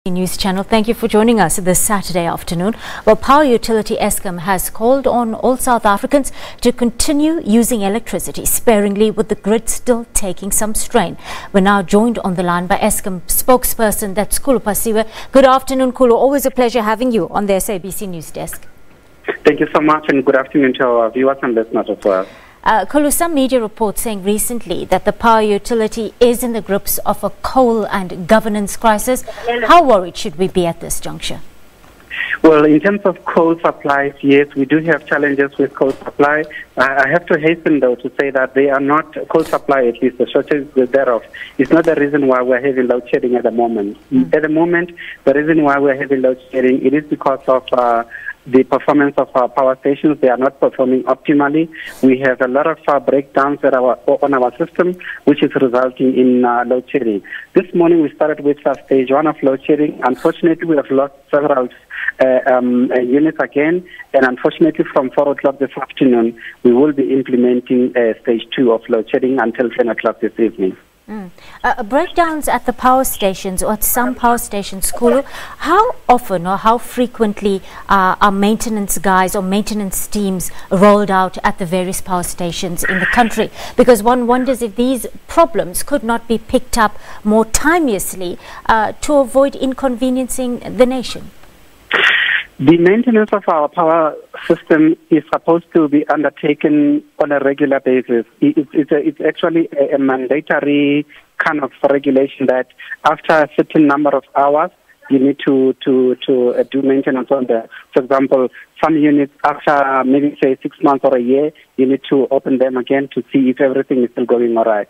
News channel. Thank you for joining us this Saturday afternoon. Well, power utility Eskom has called on all South Africans to continue using electricity sparingly, with the grid still taking some strain. We're now joined on the line by Eskom spokesperson, that's Khulu Phasiwe. Good afternoon, Khulu. Always a pleasure having you on the SABC News desk. Thank you so much, and good afternoon to our viewers and listeners as well. Khulu, some media reports saying recently that the power utility is in the grips of a coal and governance crisis. How worried should we be at this juncture? Well, in terms of coal supplies, yes, we do have challenges with coal supply. I have to hasten, though, to say that they are not coal supply, at least the shortage thereof, is not the reason why we're having load shedding at the moment. At the moment, the reason why we're having load shedding, it is because of the performance of our power stations. They are not performing optimally. We have a lot of breakdowns on our system, which is resulting in load shedding. This morning we started with stage 1 of load shedding. Unfortunately, we have lost several units again, and unfortunately from 4 o'clock this afternoon, we will be implementing stage 2 of load shedding until 10 o'clock this evening. Breakdowns at the power stations, or at some power stations, Khulu, how often or how frequently are maintenance guys or maintenance teams rolled out at the various power stations in the country? Because one wonders if these problems could not be picked up more timeously to avoid inconveniencing the nation. The maintenance of our power system is supposed to be undertaken on a regular basis. It's actually a mandatory kind of regulation that after a certain number of hours, you need to do maintenance on them. For example, some units after maybe say 6 months or a year, you need to open them again to see if everything is still going all right.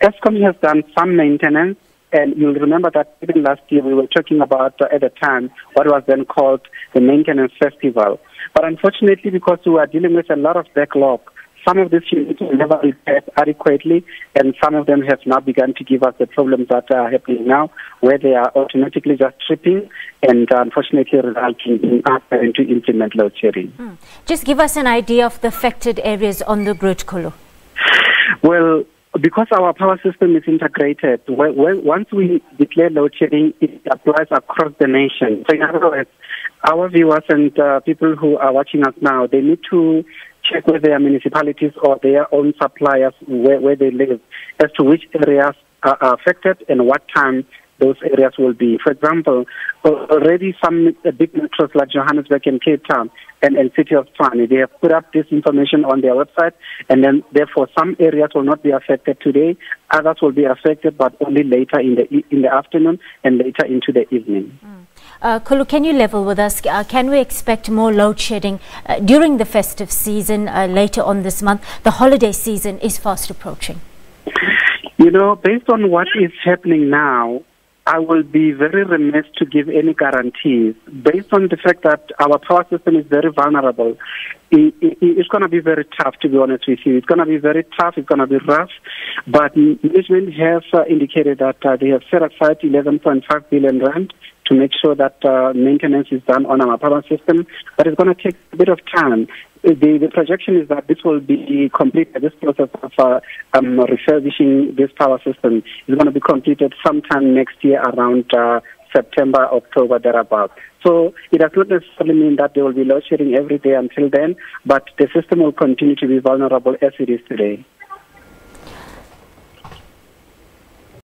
Eskom has done some maintenance. And you'll remember that even last year we were talking about, at the time, what was then called the Maintenance Festival. But unfortunately, because we are dealing with a lot of backlog, some of these units were never repaired adequately, and some of them have now begun to give us the problems that are happening now, where they are automatically just tripping and unfortunately resulting in us having to implement load shedding. Just give us an idea of the affected areas on the grid, Khulu. Well, because our power system is integrated, once we declare load shedding, it applies across the nation. So in other words, our viewers and people who are watching us now, they need to check with their municipalities or their own suppliers where they live as to which areas are affected and what time those areas will be. For example, already some big metros like Johannesburg and Cape Town and City of Tshwane, they have put up this information on their website, and then therefore some areas will not be affected today, others will be affected but only later in the afternoon and later into the evening. Khulu, can you level with us? Can we expect more load shedding during the festive season later on this month? The holiday season is fast approaching. You know, based on what is happening now, I will be very remiss to give any guarantees. Based on the fact that our power system is very vulnerable, it's going to be very tough, to be honest with you. It's going to be very tough, it's going to be rough, but management has indicated that they have set aside 11.5 billion rand to make sure that maintenance is done on our power system, but it's going to take a bit of time. The projection is that this will be completed, this process of refurbishing this power system is going to be completed sometime next year around September, October, thereabouts. So it does not necessarily mean that there will be load shedding every day until then, but the system will continue to be vulnerable as it is today.